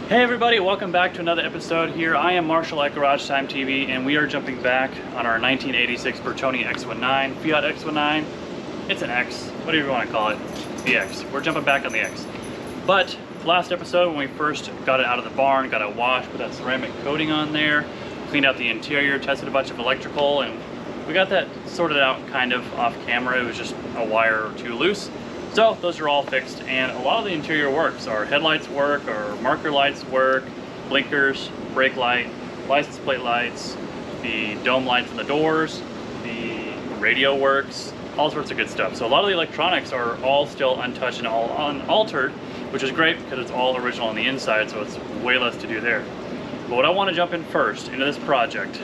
Hey everybody, welcome back to another episode here. I am Marshall at Garage Time TV, and we are jumping back on our 1986 Bertone X19, Fiat X19. It's an X, whatever you want to call it, the X. We're jumping back on the X. But last episode, when we first got it out of the barn, got it washed, put that ceramic coating on there, cleaned out the interior, tested a bunch of electrical, and we got that sorted out kind of off camera. It was just a wire or two loose. So those are all fixed, and a lot of the interior works. Our headlights work, our marker lights work, blinkers, brake light, license plate lights, the dome lights on the doors, the radio works, all sorts of good stuff. So a lot of the electronics are all still untouched and all unaltered, which is great because it's all original on the inside, so it's way less to do there. But what I want to jump in first into this project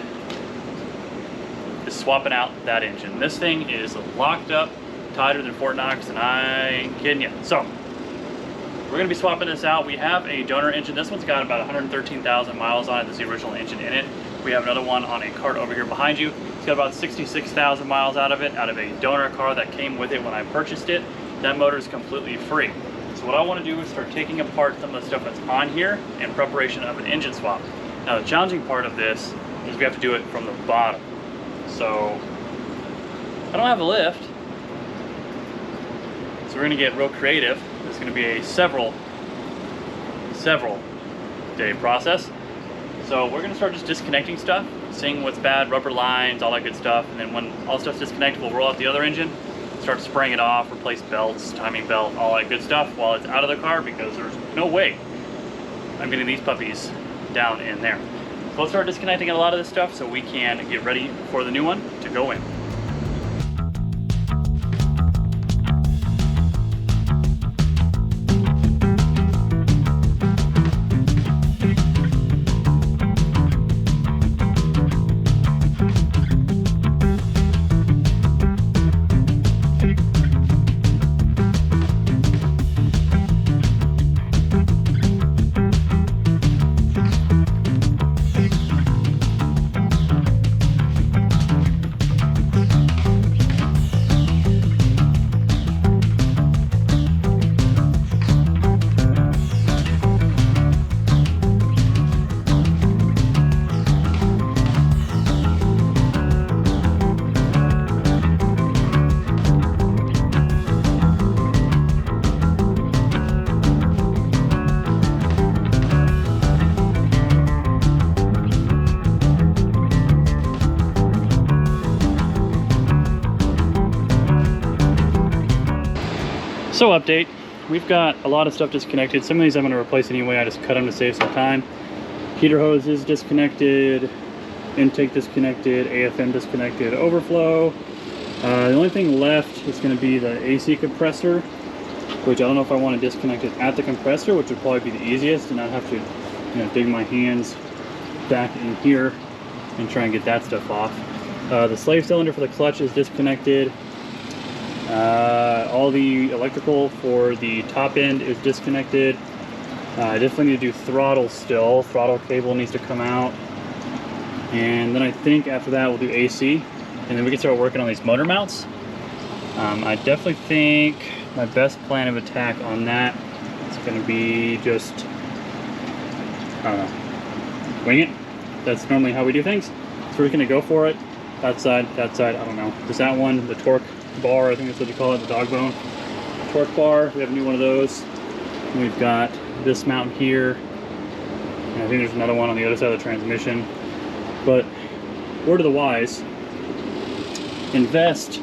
is swapping out that engine. This thing is locked up tighter than Fort Knox, and I ain't kidding you. So we're gonna be swapping this out. We have a donor engine. This one's got about 113,000 miles on it. This is the original engine in it. We have another one on a cart over here behind you. It's got about 66,000 miles out of it, out of a donor car that came with it when I purchased it. That motor is completely free. So what I want to do is start taking apart some of the stuff that's on here in preparation of an engine swap. Now the challenging part of this is we have to do it from the bottom. So I don't have a lift. So we're gonna get real creative. It's gonna be a several day process. So we're gonna start just disconnecting stuff, seeing what's bad, rubber lines, all that good stuff. And then when all stuff's disconnected, we'll roll out the other engine, start spraying it off, replace belts, timing belt, all that good stuff while it's out of the car, because there's no way I'm getting these puppies down in there. So let's start disconnecting a lot of this stuff so we can get ready for the new one to go in. So update, we've got a lot of stuff disconnected. Some of these I'm going to replace anyway. I just cut them to save some time. Heater hose is disconnected, intake disconnected, AFM disconnected, overflow. The only thing left is going to be the AC compressor, which I don't know if I want to disconnect it at the compressor, which would probably be the easiest, and not have to dig my hands back in here and try and get that stuff off. The slave cylinder for the clutch is disconnected. All the electrical for the top end is disconnected. I definitely need to do throttle still. Throttle cable needs to come out. And then I think after that we'll do AC. And then we can start working on these motor mounts. I definitely think my best plan of attack on that is going to be just, I don't know, wing it. That's normally how we do things. So we're going to go for it. That side, I don't know. Just that one, the torque bar, I think that's what you call it, the dog bone. Torque bar, we have a new one of those. And we've got this mount here. And I think there's another one on the other side of the transmission. But word of the wise, invest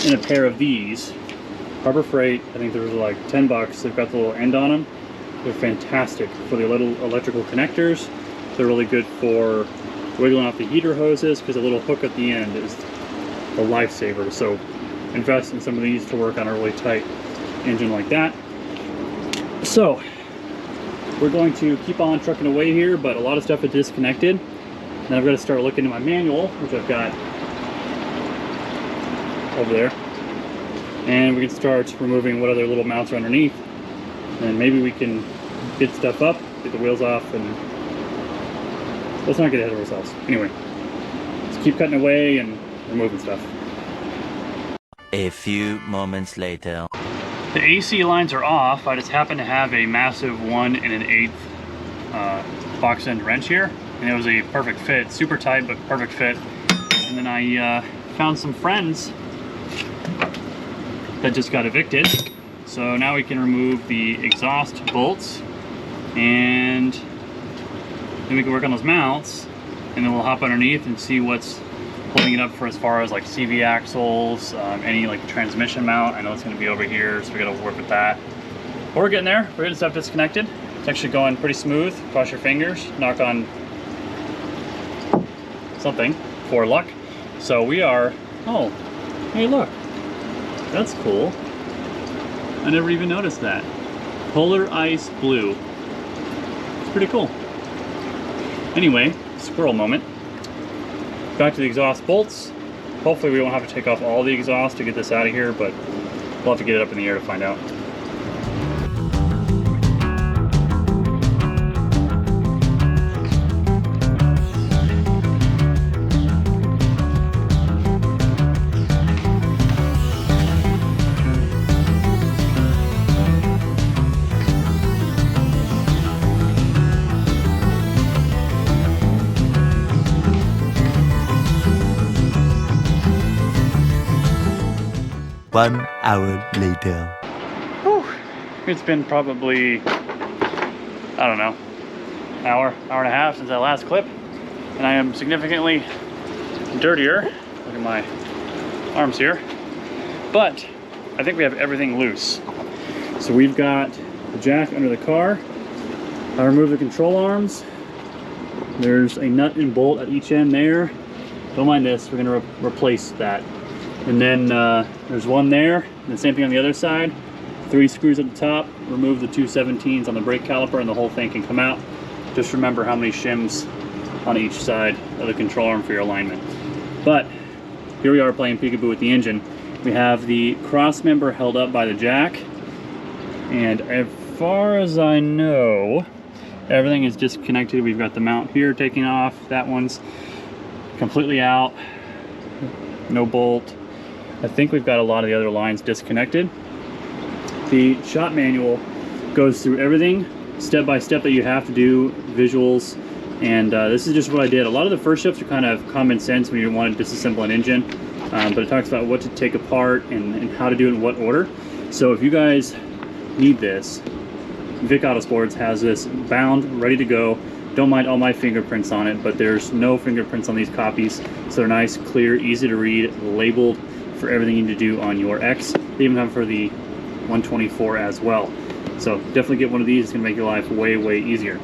in a pair of these. Harbor Freight, I think they're like 10 bucks. They've got the little end on them. They're fantastic for the little electrical connectors. They're really good for wiggling off the heater hoses, because a little hook at the end is a lifesaver. So invest in some of these to work on a really tight engine like that. So we're going to keep on trucking away here, but a lot of stuff is disconnected. Then I've got to start looking at my manual, which I've got over there, and we can start removing what other little mounts are underneath, and maybe we can get stuff up, get the wheels off, and let's not get ahead of ourselves. Anyway, let's keep cutting away and removing stuff. A few moments later. The AC lines are off. I just happen to have a massive 1 1/8 box end wrench here, and it was a perfect fit, super tight but perfect fit. And then I found some friends that just got evicted, so now we can remove the exhaust bolts, and then we can work on those mounts, and then we'll hop underneath and see what's holding it up for as far as like CV axles, any like transmission mount. I know it's going to be over here, so we got to work with that. But we're getting there. We're getting stuff disconnected. It's actually going pretty smooth. Cross your fingers, knock on something for luck. So we are, oh, hey look, that's cool. I never even noticed that. Polar ice blue. It's pretty cool. Anyway, squirrel moment. Back to the exhaust bolts. Hopefully we won't have to take off all the exhaust to get this out of here, but we'll have to get it up in the air to find out. One hour later. Whew. It's been probably, I don't know, hour and a half since that last clip, and I am significantly dirtier. Look at my arms here. But I think we have everything loose. So we've got the jack under the car. I removed the control arms. There's a nut and bolt at each end there. Don't mind this, we're gonna replace that. And then there's one there, and the same thing on the other side. 3 screws at the top, remove the 2 17s on the brake caliper, and the whole thing can come out. Just remember how many shims on each side of the control arm for your alignment. But here we are playing peekaboo with the engine. We have the cross member held up by the jack, and as far as I know, everything is disconnected. We've got the mount here taking off, that one's completely out, no bolt. I think we've got a lot of the other lines disconnected. The shop manual goes through everything step by step that you have to do, visuals, and this is just what I did. A lot of the first steps are kind of common sense when you want to disassemble an engine, but it talks about what to take apart and how to do it in what order. So if you guys need this, Vic Autosports has this bound, ready to go. Don't mind all my fingerprints on it, but there's no fingerprints on these copies, so they're nice, clear, easy to read, labeled for everything you need to do on your X. They even have for the 124 as well. So definitely get one of these. It's gonna make your life way, way easier.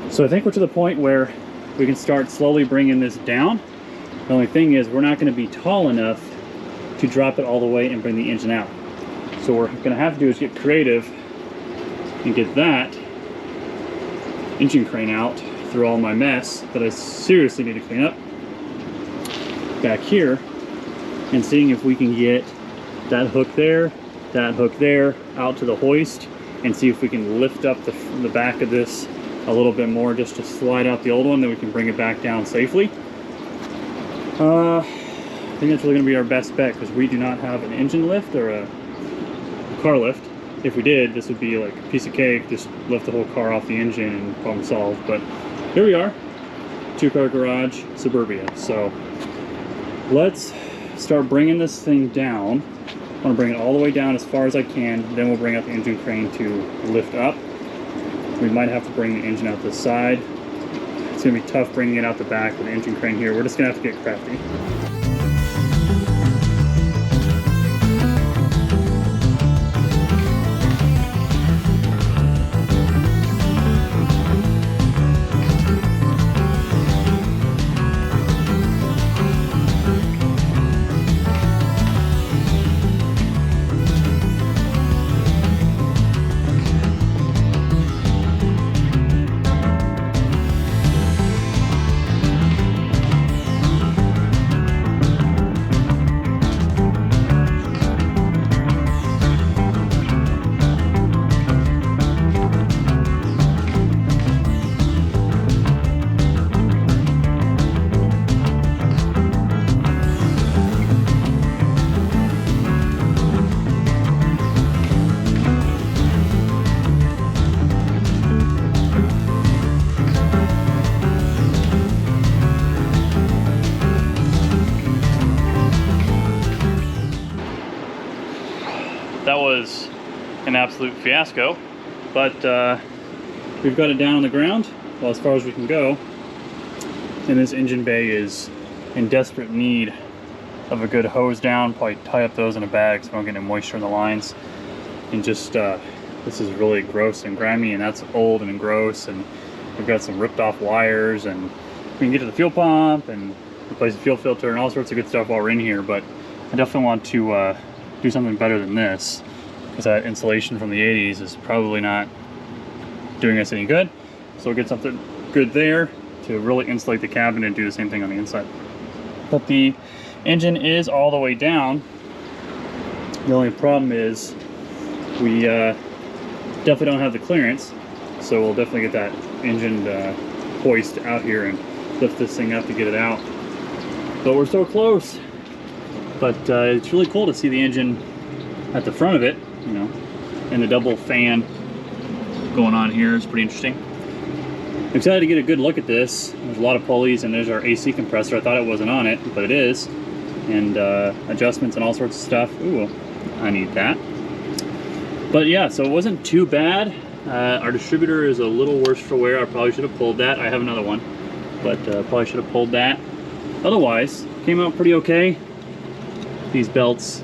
So I think we're to the point where we can start slowly bringing this down. The only thing is we're not gonna be tall enough to drop it all the way and bring the engine out. So what we're gonna have to do is get creative and get that engine crane out through all my mess that I seriously need to clean up. Back here, and seeing if we can get that hook there, out to the hoist, and see if we can lift up the back of this a little bit more just to slide out the old one, then we can bring it back down safely. I think that's really going to be our best bet, because we do not have an engine lift or a car lift. If we did, this would be like a piece of cake, just lift the whole car off the engine and problem solved. But here we are, 2-car garage, suburbia. So let's start bringing this thing down. I want to bring it all the way down as far as I can, then we'll bring out the engine crane to lift up. We might have to bring the engine out the side. It's going to be tough bringing it out the back with the engine crane here. We're just going to have to get crafty. an absolute fiasco. But we've got it down on the ground, well, as far as we can go. And this engine bay is in desperate need of a good hose down. Probably tie up those in a bag so we don't get any moisture in the lines. And just, this is really gross and grimy, and that's old and gross. And we've got some ripped off wires, and we can get to the fuel pump and replace the fuel filter and all sorts of good stuff while we're in here. But I definitely want to do something better than this, because that insulation from the 80s is probably not doing us any good. So we'll get something good there to really insulate the cabin and do the same thing on the inside. But the engine is all the way down. The only problem is we definitely don't have the clearance, so we'll definitely get that engine hoist out here and lift this thing up to get it out. But we're so close. But it's really cool to see the engine at the front of it, you know, and the double fan going on here is pretty interesting. I'm excited to get a good look at this. There's a lot of pulleys, and there's our AC compressor. I thought it wasn't on it, but it is. And adjustments and all sorts of stuff. Ooh, I need that. But yeah, so it wasn't too bad. Our distributor is a little worse for wear. I probably should have pulled that. I have another one, but probably should have pulled that. Otherwise, came out pretty okay. These belts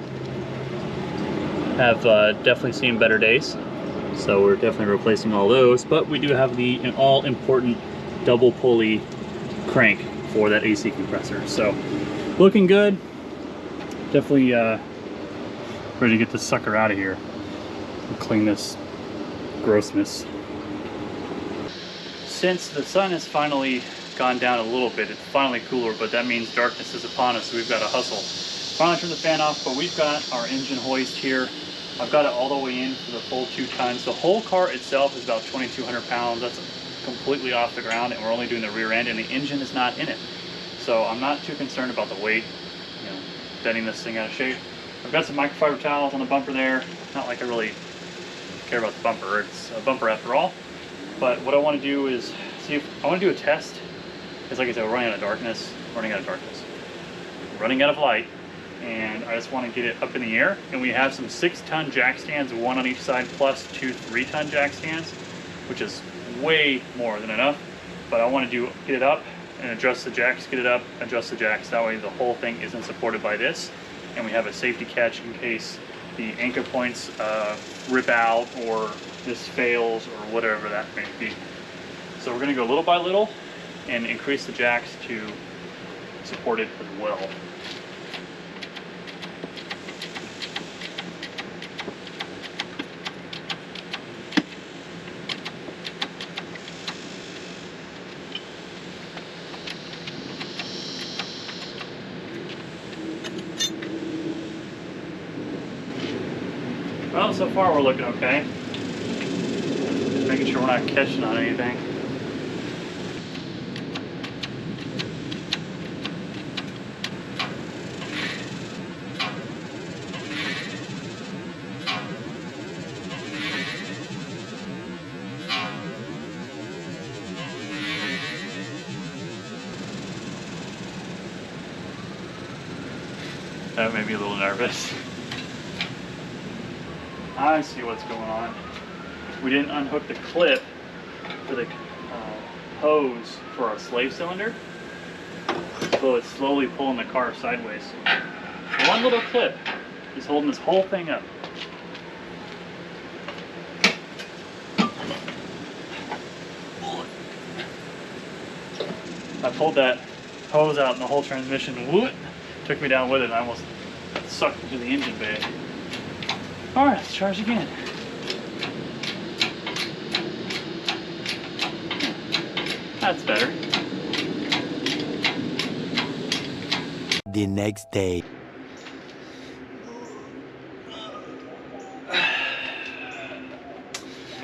have definitely seen better days. So we're definitely replacing all those, but we do have the all-important double pulley crank for that AC compressor. So looking good. Definitely ready to get this sucker out of here and clean this grossness. Since the sun has finally gone down a little bit, it's finally cooler, but that means darkness is upon us, so we've got to hustle. Finally turned the fan off, but we've got our engine hoist here. I've got it all the way in for the full 2 tons. The whole car itself is about 2,200 pounds. That's completely off the ground, and we're only doing the rear end, and the engine is not in it. So I'm not too concerned about the weight, you know, bending this thing out of shape. I've got some microfiber towels on the bumper there. Not like I really care about the bumper. It's a bumper after all. But what I want to do is see if I want to do a test. Because like I said, we're running out of light. And I just want to get it up in the air. And we have some 6-ton jack stands, 1 on each side, plus 2 3-ton jack stands, which is way more than enough. But I want to get it up and adjust the jacks, get it up, adjust the jacks. That way the whole thing isn't supported by this. And we have a safety catch in case the anchor points rip out or this fails or whatever that may be. So we're going to go little by little and increase the jacks to support it as well. Well, so far we're looking okay. Just making sure we're not catching on anything. That made me a little nervous. I see what's going on. We didn't unhook the clip for the hose for our slave cylinder, so it's slowly pulling the car sideways. One little clip is holding this whole thing up. I pulled that hose out and the whole transmission took me down with it, and I almost sucked into the engine bay. Alright, let's charge again. That's better. The next day.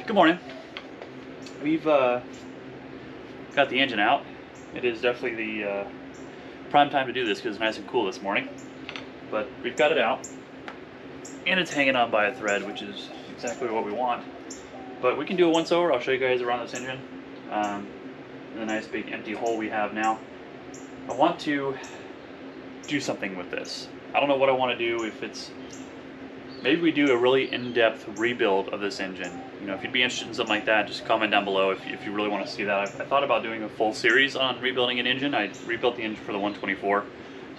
Good morning. We've got the engine out. It is definitely the prime time to do this because it's nice and cool this morning. But we've got it out. And it's hanging on by a thread, which is exactly what we want. But we can do a once over. I'll show you guys around this engine. The nice big empty hole we have now. I want to do something with this. I don't know what I want to do, if it's maybe we do a really in-depth rebuild of this engine. You know, if you'd be interested in something like that, just comment down below if you really want to see that. I thought about doing a full series on rebuilding an engine. I rebuilt the engine for the 124,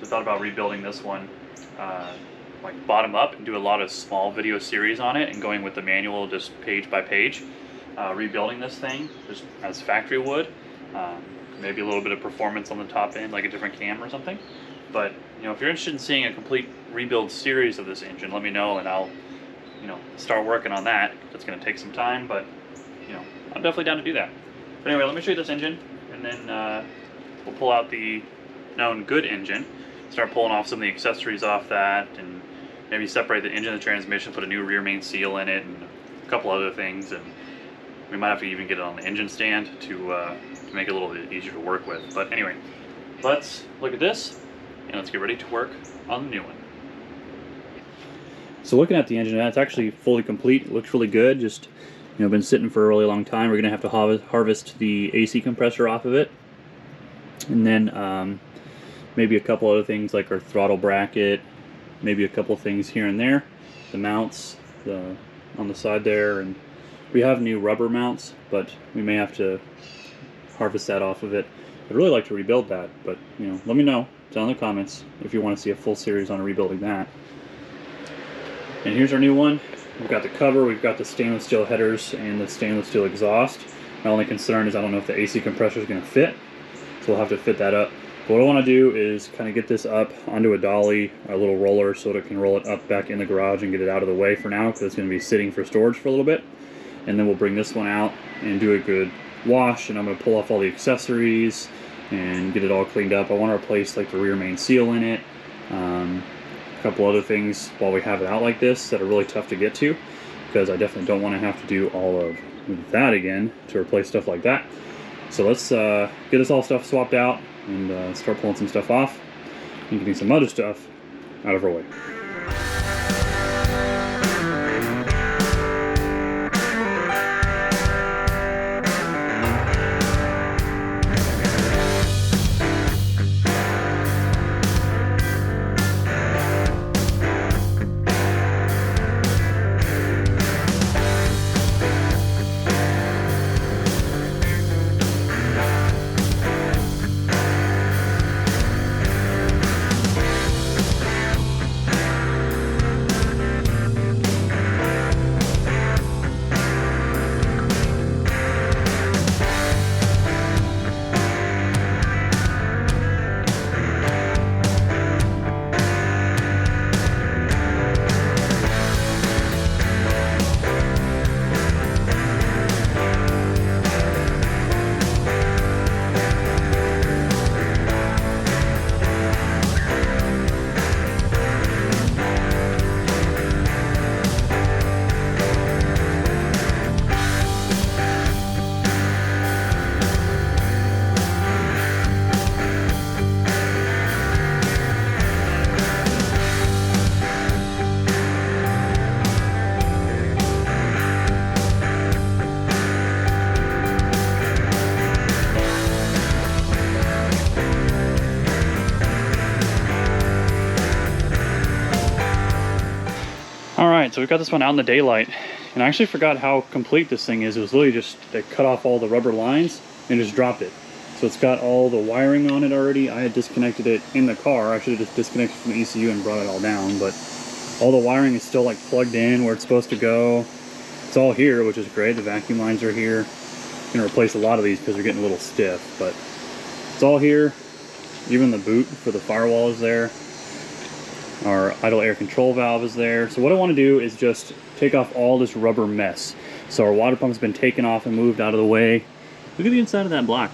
so I thought about rebuilding this one like bottom up and do a lot of small video series on it and going with the manual just page by page, rebuilding this thing just as factory would. Maybe a little bit of performance on the top end, like a different cam or something. But you know, if you're interested in seeing a complete rebuild series of this engine, let me know and I'll, you know, start working on that. It's going to take some time, but you know, I'm definitely down to do that. But anyway, let me show you this engine, and then we'll pull out the known good engine, start pulling off some of the accessories off that, and maybe separate the engine and the transmission, put a new rear main seal in it, and a couple other things, and we might have to even get it on the engine stand to make it a little bit easier to work with. But anyway, let's look at this, and let's get ready to work on the new one. So looking at the engine, it's actually fully complete. It looks really good. Just, you know, been sitting for a really long time. We're gonna have to harvest the AC compressor off of it, and then maybe a couple other things like our throttle bracket, maybe a couple things here and there, the mounts on the side there, and we have new rubber mounts, but we may have to harvest that off of it. I'd really like to rebuild that, but you know, let me know down in the comments if you want to see a full series on rebuilding that. And here's our new one. We've got the cover, we've got the stainless steel headers and the stainless steel exhaust. My only concern is I don't know if the AC compressor is going to fit, so we'll have to fit that up. But what I want to do is kind of get this up onto a dolly, a little roller, so that it can roll it up back in the garage and get it out of the way for now, because it's going to be sitting for storage for a little bit. And then we'll bring this one out and do a good wash, and I'm going to pull off all the accessories and get it all cleaned up. I want to replace like the rear main seal in it, a couple other things while we have it out like this that are really tough to get to, because I definitely don't want to have to do all of that again to replace stuff like that. So let's get this all stuff swapped out and start pulling some stuff off and getting some other stuff out of our way. Alright, so we've got this one out in the daylight, and I actually forgot how complete this thing is. It was literally just, they cut off all the rubber lines and just dropped it. So it's got all the wiring on it already. I had disconnected it in the car. I should have just disconnected from the ECU and brought it all down, but all the wiring is still like plugged in where it's supposed to go. It's all here, which is great. The vacuum lines are here. I'm gonna replace a lot of these because they're getting a little stiff, but it's all here. Even the boot for the firewall is there. Our idle air control valve is there. So what I want to do is just take off all this rubber mess. So our water pump's been taken off and moved out of the way. Look at the inside of that block.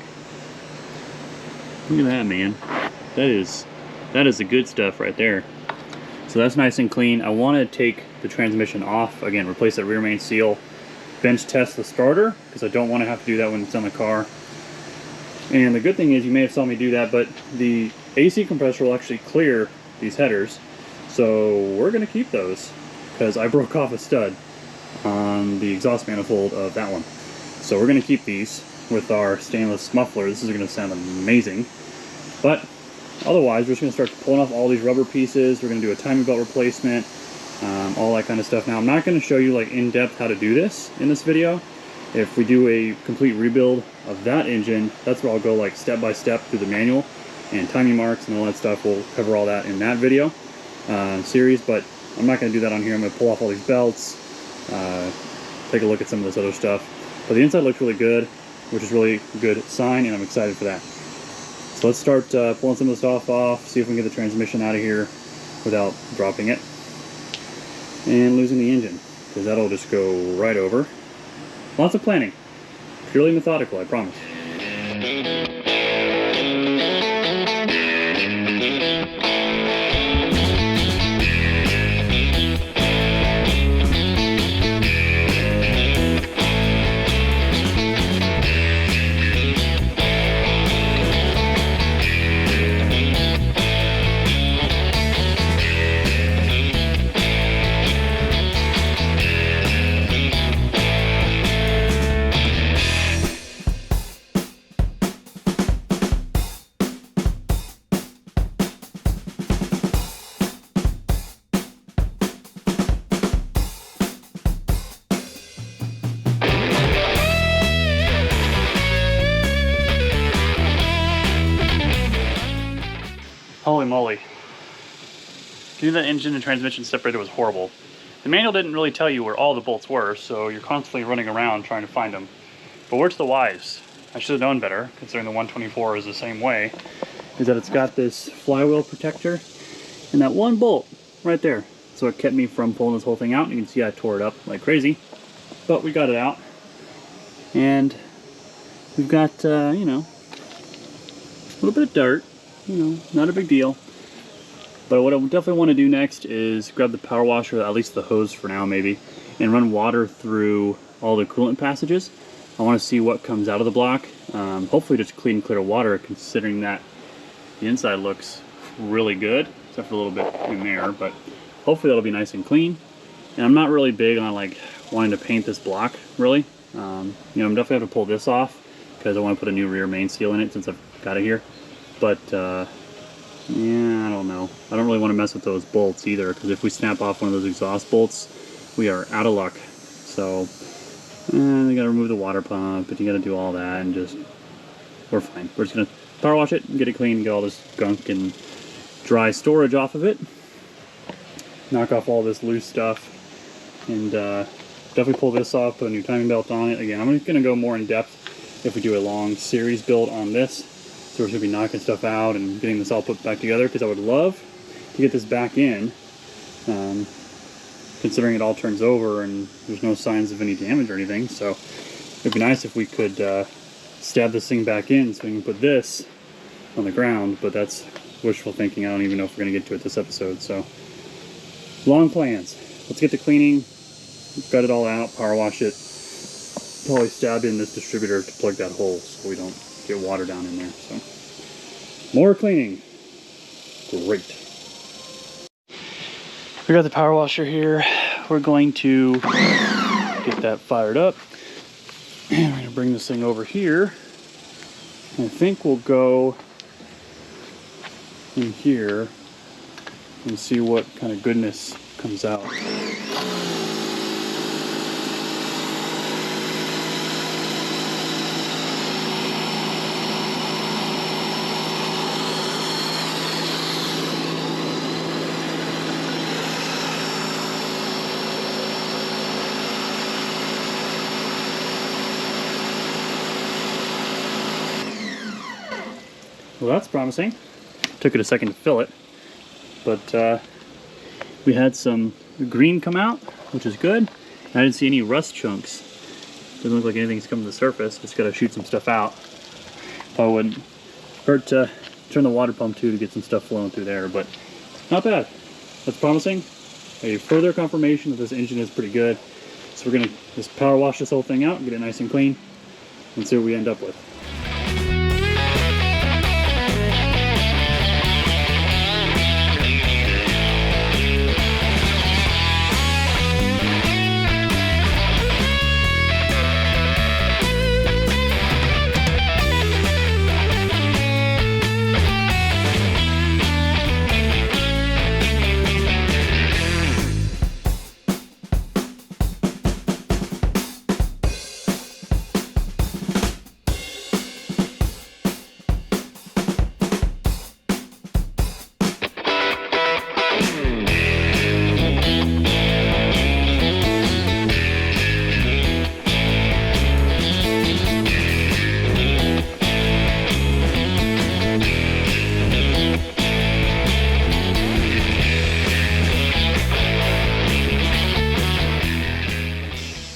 Look at that, man. That is the good stuff right there. So that's nice and clean. I want to take the transmission off. Again, replace that rear main seal. Bench test the starter, because I don't want to have to do that when it's on the car. And the good thing is, you may have saw me do that, but the AC compressor will actually clear these headers. So we're going to keep those, because I broke off a stud on the exhaust manifold of that one. So we're going to keep these with our stainless muffler. This is going to sound amazing. But otherwise, we're just going to start pulling off all these rubber pieces. We're going to do a timing belt replacement, all that kind of stuff. Now I'm not going to show you like in depth how to do this in this video. If we do a complete rebuild of that engine, that's where I'll go like step by step through the manual and timing marks and all that stuff. We'll cover all that in that video series, but I'm not going to do that on here. I'm going to pull off all these belts, take a look at some of this other stuff. But the inside looks really good, which is really a good sign, and I'm excited for that. So let's start pulling some of the stuff off, see if we can get the transmission out of here without dropping it and losing the engine, because that'll just go right over. Lots of planning, purely methodical, I promise. Holy moly. Getting that engine and transmission separated was horrible. The manual didn't really tell you where all the bolts were, so you're constantly running around trying to find them. But word to the wise, I should have known better, considering the 124 is the same way, is that it's got this flywheel protector and that one bolt right there. So it kept me from pulling this whole thing out. You can see I tore it up like crazy, but we got it out. And we've got, you know, a little bit of dirt. You know, not a big deal. But what I definitely want to do next is grab the power washer, at least the hose for now maybe, and run water through all the coolant passages. I want to see what comes out of the block. Hopefully just clean, clear water, considering that the inside looks really good, except for a little bit in there, but hopefully that'll be nice and clean. And I'm not really big on like wanting to paint this block, really. You know, I'm definitely have to pull this off because I want to put a new rear main seal in it since I've got it here. But, yeah, I don't know. I don't really want to mess with those bolts either, because if we snap off one of those exhaust bolts, we are out of luck. So, you gotta remove the water pump, but you gotta do all that, and just, we're fine. We're just gonna power wash it, and get it clean, and get all this gunk and dry storage off of it. Knock off all this loose stuff, and definitely pull this off, put a new timing belt on it. Again, I'm just gonna go more in depth if we do a long series build on this. So we're going to be knocking stuff out and getting this all put back together, because I would love to get this back in, considering it all turns over and there's no signs of any damage or anything. So it'd be nice if we could stab this thing back in so we can put this on the ground, but that's wishful thinking. I don't even know if we're going to get to it this episode. So long plans. Let's get to cleaning, gut it all out, power wash it, probably stab in this distributor to plug that hole so we don't get water down in there. So more cleaning. Great. We got the power washer here. We're going to get that fired up, and we're going to bring this thing over here. And I think we'll go in here and see what kind of goodness comes out. Well, that's promising. Took it a second to fill it, but we had some green come out, which is good. I didn't see any rust chunks. Doesn't look like anything's come to the surface. Just gotta shoot some stuff out. Probably wouldn't hurt to turn the water pump too to get some stuff flowing through there, but not bad. That's promising. A further confirmation that this engine is pretty good. So we're gonna just power wash this whole thing out, get it nice and clean, and see what we end up with.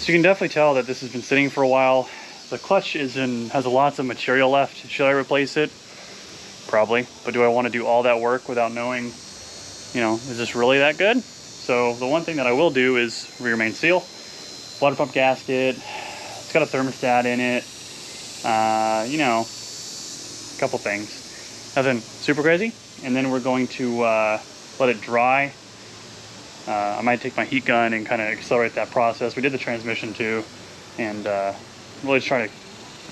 So you can definitely tell that this has been sitting for a while. The clutch has lots of material left. Should I replace it? Probably. But do I want to do all that work without knowing, you know, is this really that good? So the one thing that I will do is rear main seal, water pump gasket. It's got a thermostat in it. You know, a couple things. Nothing super crazy. And then we're going to let it dry. I might take my heat gun and kind of accelerate that process. We did the transmission too, and really just try to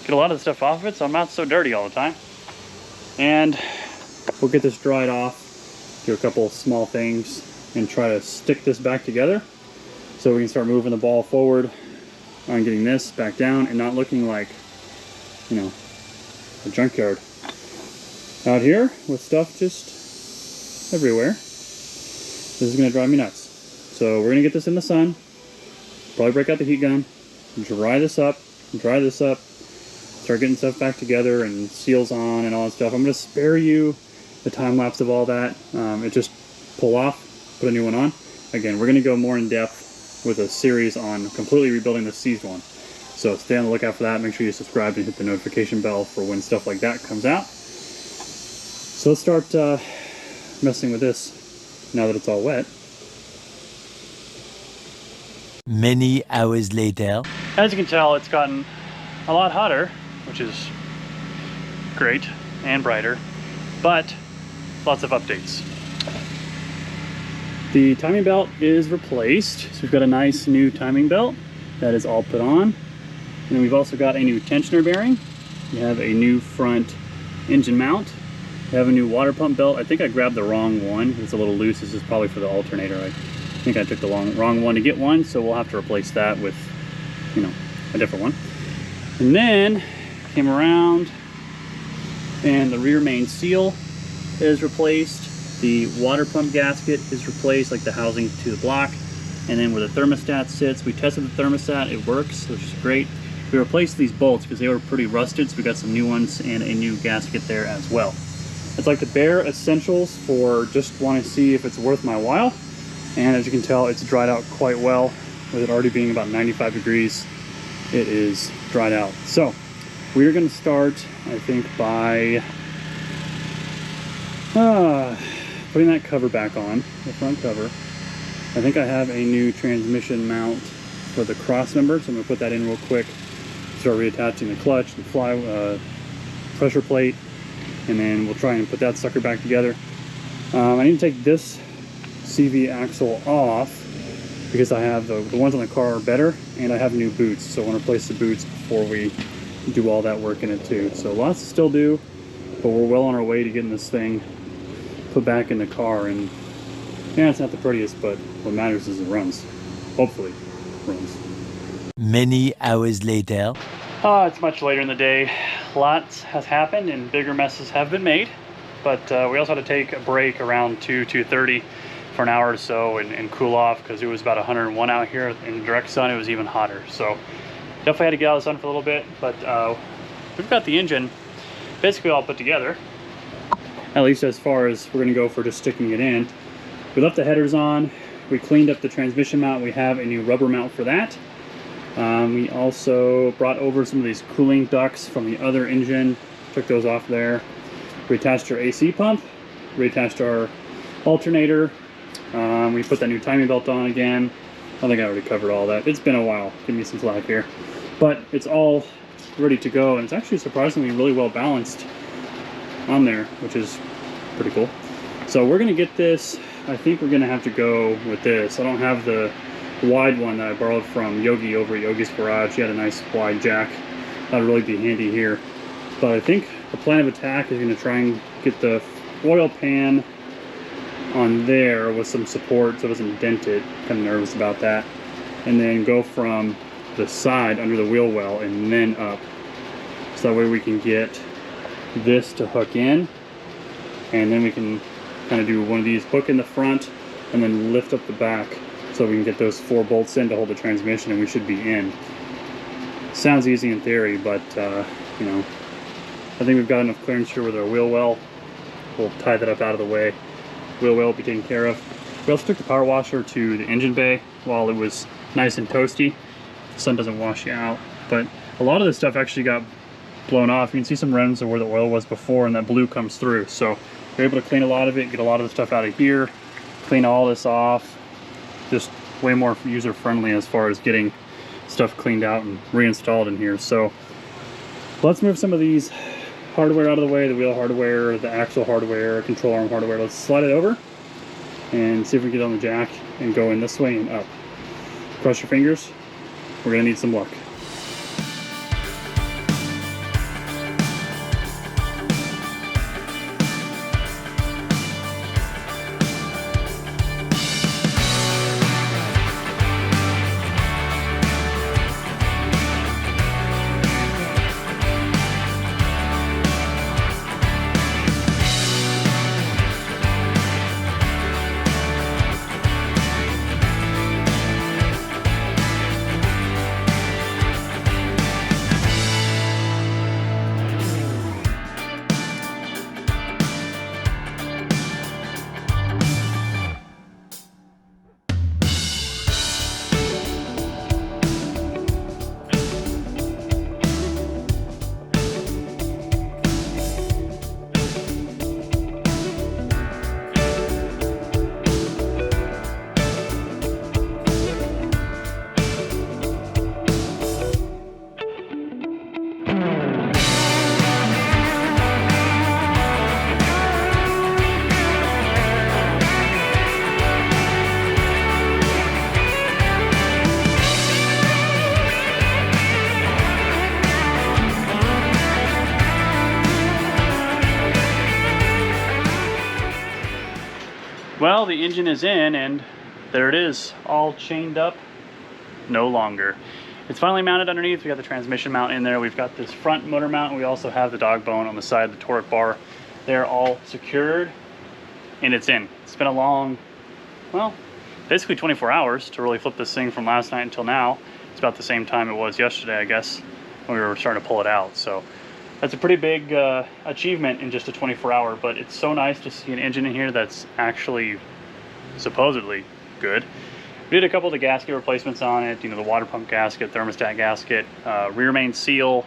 get a lot of the stuff off of it so I'm not so dirty all the time. And we'll get this dried off, do a couple small things, and try to stick this back together so we can start moving the ball forward on getting this back down and not looking like, you know, a junkyard out here with stuff just everywhere. This is going to drive me nuts. So we're going to get this in the sun, probably break out the heat gun, dry this up, start getting stuff back together and seals on and all that stuff. I'm going to spare you the time lapse of all that. It just pull off, put a new one on. Again, we're going to go more in depth with a series on completely rebuilding the seized one. So stay on the lookout for that. Make sure you subscribe and hit the notification bell for when stuff like that comes out. So let's start messing with this now that it's all wet. Many hours later. As you can tell, it's gotten a lot hotter, which is great and brighter, but lots of updates. The timing belt is replaced, so we've got a nice new timing belt that is all put on. And we've also got a new tensioner bearing. We have a new front engine mount. We have a new water pump belt. I think I grabbed the wrong one. It's a little loose. This is probably for the alternator. I think I took the wrong one to get one, so we'll have to replace that with, you know, a different one. And then came around and the rear main seal is replaced. The water pump gasket is replaced, like the housing to the block. And then where the thermostat sits, we tested the thermostat, it works, which is great. We replaced these bolts because they were pretty rusted, so we got some new ones and a new gasket there as well. It's like the bare essentials for just want to see if it's worth my while. And as you can tell, it's dried out quite well. With it already being about 95 degrees, it is dried out. So we're going to start, I think, by putting that cover back on, the front cover. I think I have a new transmission mount for the cross member, so I'm going to put that in real quick. Start reattaching the clutch, the pressure plate, and then we'll try and put that sucker back together. I need to take this CV axle off because I have the ones on the car are better, and I have new boots, so I want to replace the boots before we do all that work in it too. So lots to still do, but we're well on our way to getting this thing put back in the car. And yeah, it's not the prettiest, but what matters is it runs. Hopefully it runs. Many hours later. It's much later in the day. Lots has happened and bigger messes have been made, but we also had to take a break around 2:30 for an hour or so and cool off because it was about 101 out here in the direct sun. It was even hotter, so definitely had to get out of the sun for a little bit. But we've got the engine basically all put together, at least as far as we're going to go for just sticking it in. We left the headers on, we cleaned up the transmission mount. We have a new rubber mount for that. We also brought over some of these cooling ducts from the other engine, took those off there. We attached our AC pump, reattached our alternator. We put that new timing belt on again. I think I already covered all that. It's been a while, give me some slack here. But it's all ready to go, and it's actually surprisingly really well balanced on there, which is pretty cool. So we're gonna get this, I think we're gonna have to go with this. I don't have the wide one that I borrowed from Yogi over at Yogi's Garage. He had a nice wide jack. That'll really be handy here. But I think the plan of attack is going to try and get the oil pan on there with some support so it doesn't dent it. Kind of nervous about that. And then go from the side under the wheel well and then up. So that way we can get this to hook in. And then we can kind of do one of these, hook in the front and then lift up the back, so we can get those 4 bolts in to hold the transmission, and we should be in. Sounds easy in theory, but you know, I think we've got enough clearance here with our wheel well. We'll tie that up out of the way. Wheel well will be taken care of. We also took the power washer to the engine bay while it was nice and toasty. the sun doesn't wash you out. But a lot of this stuff actually got blown off. You can see some remnants of where the oil was before, and that blue comes through. So you're able to clean a lot of it, get a lot of the stuff out of here, clean all this off. Just way more user friendly as far as getting stuff cleaned out and reinstalled in here. So let's move some of these hardware out of the way, the wheel hardware, the axle hardware, control arm hardware. Let's slide it over and see if we can get on the jack and go in this way and up. Cross your fingers. We're gonna need some luck. Well, the engine is in, and there it is, all chained up. No longer. It's finally mounted underneath. We got the transmission mount in there. We've got this front motor mount, and we also have the dog bone on the side of the torque bar. They're all secured, and it's in. It's been a long, well, basically 24 hours to really flip this thing from last night until now. It's about the same time it was yesterday, I guess, when we were starting to pull it out. So that's a pretty big achievement in just a 24-hour, but it's so nice to see an engine in here that's actually supposedly good. We did a couple of the gasket replacements on it, you know, the water pump gasket, thermostat gasket, rear main seal,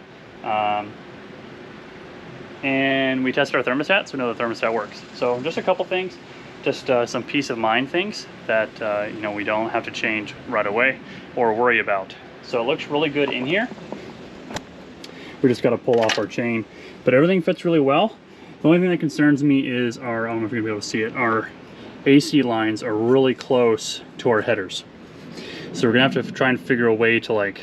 and we tested our thermostat, so we know the thermostat works. So just a couple things, just some peace of mind things that you know, we don't have to change right away or worry about. So it looks really good in here. We just got to pull off our chain, but everything fits really well. The only thing that concerns me is our, I don't know if you're gonna be able to see it, our AC lines are really close to our headers. So we're gonna have to try and figure a way to like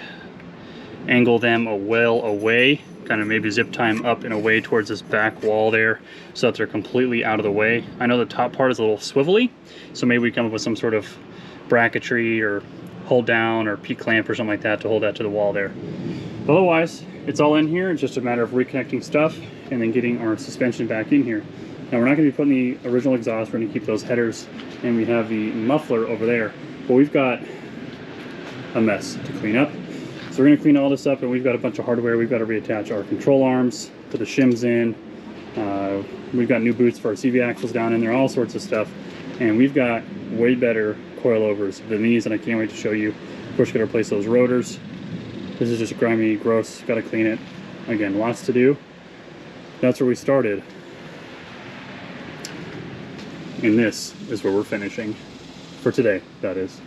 angle them well away, kind of maybe zip tie them up in a way towards this back wall there so that they're completely out of the way. I know the top part is a little swivelly, so maybe we come up with some sort of bracketry or hold down or P-clamp or something like that to hold that to the wall there. But otherwise, it's all in here. It's just a matter of reconnecting stuff and then getting our suspension back in here. Now we're not going to be putting the original exhaust. We're going to keep those headers, and we have the muffler over there. But we've got a mess to clean up. So we're going to clean all this up, and we've got a bunch of hardware. We've got to reattach our control arms, put the shims in. We've got new boots for our CV axles down in there, all sorts of stuff. And we've got way better coilovers than these, and I can't wait to show you. Of course, got to replace those rotors. This is just grimy, gross, got to clean it. Again, lots to do. That's where we started. And this is where we're finishing. For today, that is.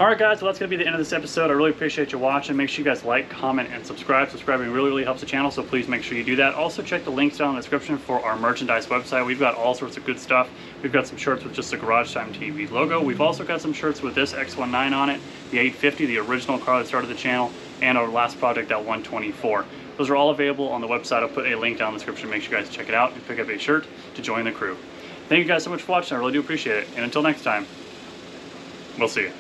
Alright guys, well that's going to be the end of this episode. I really appreciate you watching. Make sure you guys like, comment, and subscribe. Subscribing really helps the channel, so please make sure you do that. Also check the links down in the description for our merchandise website. We've got all sorts of good stuff. We've got some shirts with just the Garage Time TV logo. We've also got some shirts with this X19 on it, the 850, the original car that started the channel, and our last project, that 124. Those are all available on the website. I'll put a link down in the description. Make sure you guys check it out and pick up a shirt to join the crew. Thank you guys so much for watching. I really do appreciate it. And until next time, we'll see you.